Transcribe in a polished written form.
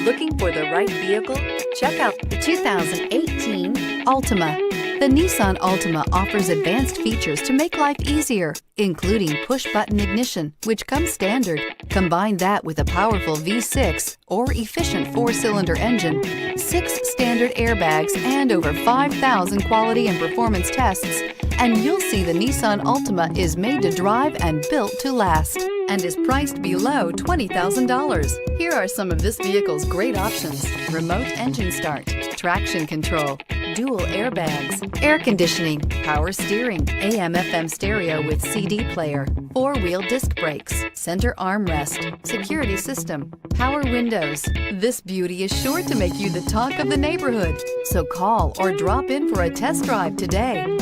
Looking for the right vehicle? Check out the 2018 Altima. The Nissan Altima offers advanced features to make life easier, including push-button ignition, which comes standard. Combine that with a powerful V6 or efficient 4-cylinder engine, 6 standard airbags, and over 5,000 quality and performance tests, and you'll see the Nissan Altima is made to drive and built to last, and is priced below $20,000. Here are some of this vehicle's great options: remote engine start, traction control, dual airbags, air conditioning, power steering, AM/FM stereo with CD player, 4-wheel disc brakes, center armrest, security system, power windows. This beauty is sure to make you the talk of the neighborhood. So call or drop in for a test drive today.